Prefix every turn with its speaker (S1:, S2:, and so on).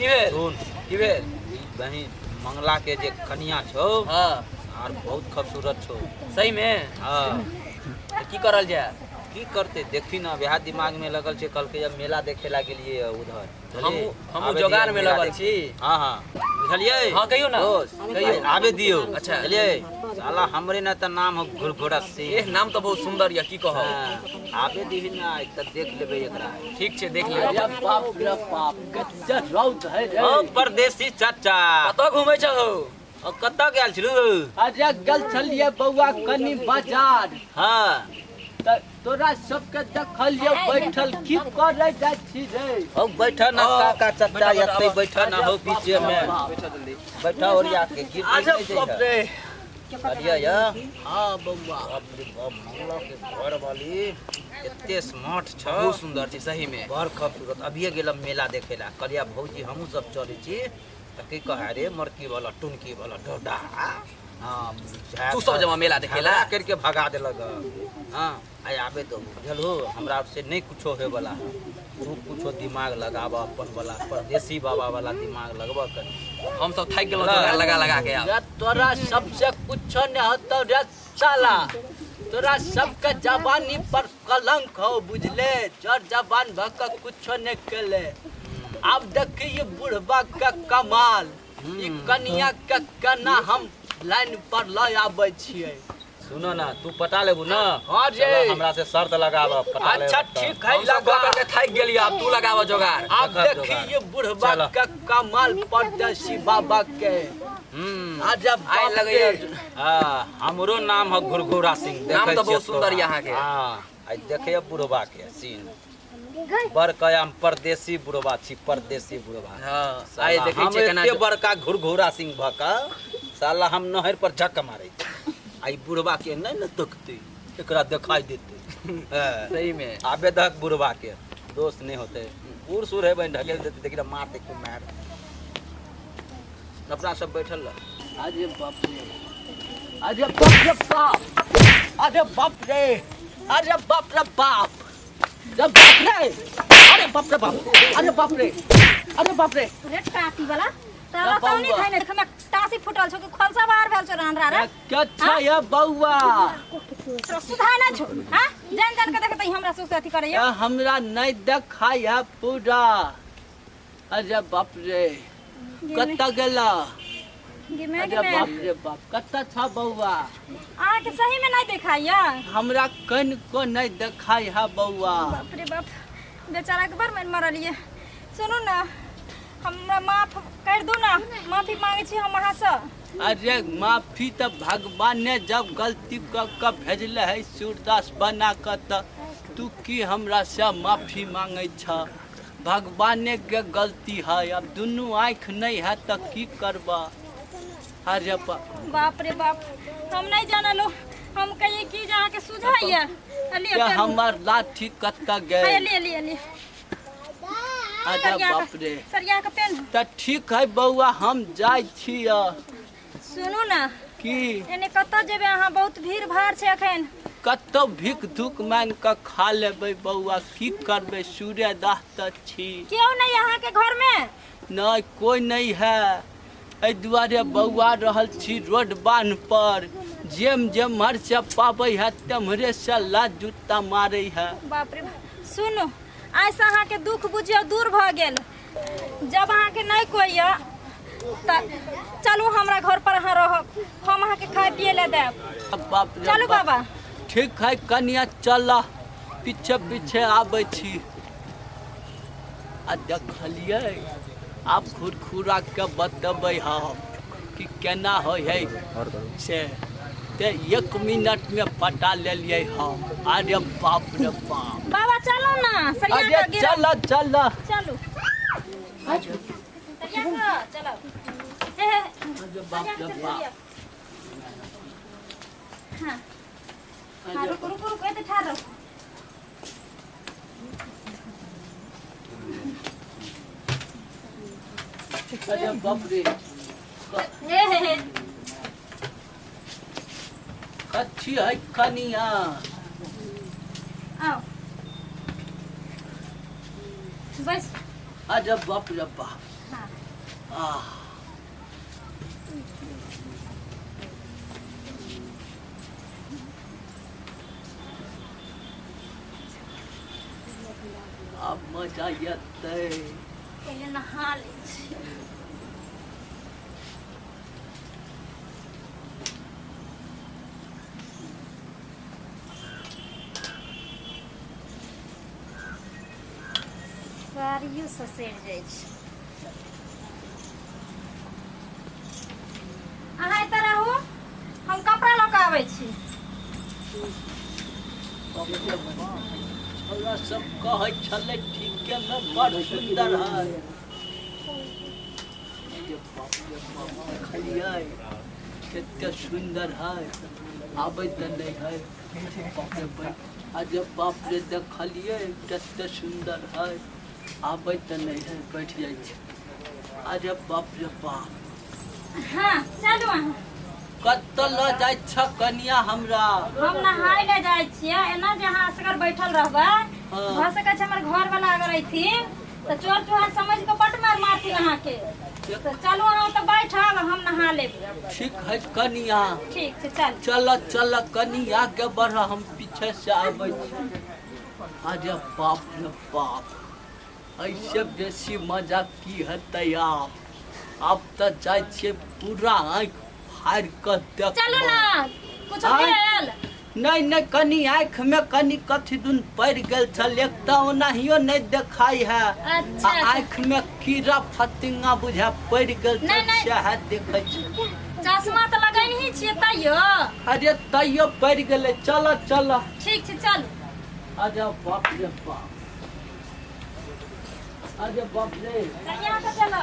S1: की भेल
S2: सुन
S1: की भेल
S2: बहन मंगला के जे कनिया छौ
S1: हाँ
S2: और बहुत खूबसूरत छौ।
S1: सही में
S2: हाँ
S1: तो की करल जाए
S2: की करते देखी ना ब्याह दिमाग में लगल छे। कल के जब मेला देखे ला गेलिए उधर
S1: हम जोगार में लगल छी।
S2: हाँ हाँ बुझलिए।
S1: हाँ कहियो ना
S2: कहियो आवे दियो।
S1: अच्छा
S2: चलिए साला हमरे ना त नाम हो घुरघोड़ा सिंह।
S1: ए नाम तो बहुत सुंदर या की कहो
S2: आवे दी ना त देख लेबे एकरा।
S1: ठीक छे देख ले
S3: बाप रे बाप कच्चा रौद है रे।
S2: ओ परदेसी चाचा
S1: कत घूमे छ
S2: ओ कत गेल छलु?
S3: अरे गल छलिए बउआ कनी बाजार।
S2: हाँ
S3: तोरा सबके देखलिए बैठल की करे जाय छी रे।
S2: ओ बैठा ना काका चाचा एते बैठा ना हो बीचे में बैठा ओरिया के गिर नहीं जाए। अरे या
S3: हां बउआ
S2: बाप रे बाप मंगला के घर वाली एते स्मार्ट छ।
S1: बहुत सुंदर छी सही में
S2: बड़ खूबसूरत। अभिये गेल मेला देखेला कलिया भौजी हमहू सब चले छी त की कहे रे मरकी वाला टुनकी वाला डोडा। हाँ
S1: तू सब जमा मेला देखेला
S2: करके भगा देलक। हाँ आय आबे तो बुझलहो हमरा से नहीं कुछो होए वाला। तू कुछो दिमाग लगाब अपन वाला परदेसी बाबा वाला दिमाग लगबा कर।
S1: हम सब थक गेलो जोगार लगा लगा के
S3: रे तोरा सबसे कुछ नहीं होतो रे साला। तोरा सबके जवानी पर कलंक हो बुझले। जर जवान भक कुछ नहीं केले। अब देखिए बुढ़बा के कमाल। ई कनिया के केना हम लाइन पर ल आबै छियै।
S2: सुनो ना तू पटा लेबू ना।
S3: हाँ रे
S2: हमरा से शर्त लगाब पटा ले।
S3: अच्छा ठीक है
S1: हम सब
S3: लगा
S1: करके थक गेली अब तू लगाव जोगार।
S3: अब देखिए बुढ़बा के कमाल परदेसी बाबा के। अजब
S1: आय लगे
S2: हां हमरो नाम है घुरघोड़ा सिंह।
S1: नाम तो बहुत सुंदर यहाँ के।
S2: हां आई देखे बुढ़बा के सीन बर कयाम परदेसी बुढ़बा छी परदेसी बुढ़बा।
S1: हां आय देखे
S2: हम
S1: छे केना
S2: एते बड़का घुरघोड़ा सिंह भका साला हम नहर पर झक मारे। आई बुढ़बा के नहीं न तकते एकरा दिखाई देते।
S1: सही में
S2: आबे दक बुढ़बा के दोस्त नहीं होते। बूढ़ सूर है बहन ढकेल देते देखिए मारते को मार अपना सब बैठल रह।
S3: अरे बाप रे अरे बाप रे बाप अरे बाप रे अरे बाप रे बाप अरे बाप रे अरे बाप रे बाप अरे बाप रे अरे बाप रे
S4: रे टाटी वाला ताला तो नहीं थाने देखमे टासी फुटल छ कि खोलसा बाहर भेल छ रान रे
S3: क्या छ या बौआ
S4: तो सुधाय ना छ हां जान जान के देखत हमरा से अथी करे
S3: या हमरा नहीं देखाया पूरा। अरे बाप रे कत्ता गेला
S4: गिमे
S3: अरे
S4: गिमे
S3: बाप रे बाप कत्ता छ बौआ।
S4: आ के सही में नहीं देखाया
S3: हमरा कन को नहीं देखाई है बौआ।
S4: बाप रे बाप बेचारा के बार में मरलिए। सुनो ना हमरा माफ कर दो ना माफी मांगे छी हम अहाँ से।
S3: अरे माफी तो भगवान ने जब गलती क भेजले है सूरदास बना कर त तू की हमरा से माफी मांगे छ। भगवान के गलती है अब दुनू आँख नहीं है तो की करबा। अरे
S4: बाप रे बाप हम नहीं जानलो हम कहिए की जहाँ के सुझाइए अली
S3: हमार लाठी कत्ता गए।
S4: अली अली अली
S3: अरे बाप रे
S4: सरिया के पेन
S3: तो ठीक है बउआ हम जाय छिया।
S4: सुनू ना
S3: की
S4: एने कत जेबे अहाँ बहुत भीड़ भाड़ छै अखन।
S3: कतो भिक धुक मांग के खा लेबै बउआ की करबै सूर्य दाह त छी।
S4: क्यों नहीं यहाँ के घर में?
S3: नहीं कोई नहीं है ए दुआरे बउआ रहल छी रोड बांध पर। जेम जेम हर से पाबै है तमरे से ला जूता मारे है।
S4: बाप रे सुनु आज से अहाँ के दुख बुझियो दूर भ गेल। जब अहाँ के नहीं कोई त चलू हमरा घर पर अहाँ रहब हम अहाँ के खाए पिए ले देब।
S3: बाप रे
S4: चलू बाबा
S3: ठीक है कनिया चल पीछे पीछे आबै छी। आ देखलिए आप खुरखुरा के बतबै हम कि केना होय है से ते 1 मिनट में पटा ले लिए हम। अरे बाप रे बाप
S4: बाबा चलो ना सरिया
S3: अरे
S4: के गिरा
S3: चल चल
S4: चलो सरिया के चलो हे
S3: अरे बाप रे बाप
S4: हां हां रुको रुको रुको एते ठाड़ रहो।
S3: अरे बाप रे
S4: हे
S3: कच्छी है कनिया
S4: आओ बस
S3: अरे बाप रे बाप
S4: हाँ
S3: आह अब मजा येतै।
S4: पहले नहा लै छी। गाड़ियो से सड़ जाइ छै। अहाँ एतऽ रहू, हम कपड़ा लऽ कऽ आबै छी।
S3: हमरा सब कहै छलै ठीके में बड़ सुंदर है। ये बाप रे बाप देखलियै कते सुंदर है। आबै तऽ नहीं है। बाप रे बाप, आज बाप रे देखलियै कते सुंदर है। आबै तऽ नहीं है, बैठ जाइ छै। आज बाप रे बाप।
S4: हाँ चलू अहाँ।
S3: कतऽ लऽ जाइ छ कनिया हमरा?
S4: हम नहाय ले जाइ छियै। एना जे अहाँ असगर बैठल रहबै,
S3: हाँ।
S4: भऽ सकै छै हमर घर वाला अगर अइथिन तऽ चोर चुहार समझ के बट मार मारथिन अहाँके। तो चलू अहाँ तऽ बैठल, हम नहा लेब।
S3: ठीक है कनिया।
S4: ठीक छै चल।
S3: चल चल कनिया के बढ़, हम पीछे से आबै छी। आज बाप रे बाप, ऐसे बेसी मजा की हेतै अब तऽ जाइ छियै पूरा आँखि फाड़ि कऽ देख।
S4: चलू ना, कुछ
S3: हाँ।
S4: भेल?
S3: नहीं नहीं कनी आँखि में कनी कथी दुन पड़ि गेल छल। एक तऽ ओनाहियो नहीं देखाई है।
S4: अच्छा,
S3: आँखि में कीड़ा फतिंगा बुझा पड़ि गेल
S4: नहीं,
S3: छल,
S4: नहीं।
S3: सएह देखै छी।
S4: चश्मा तऽ लगैनही छियै तैयो।
S3: अरे तैयो पड़ि गेलै। चल चल।
S4: ठीक छै चलू।
S3: अरे बाप रे बाप, अरे बाप रे।
S4: यहाँ से चलो।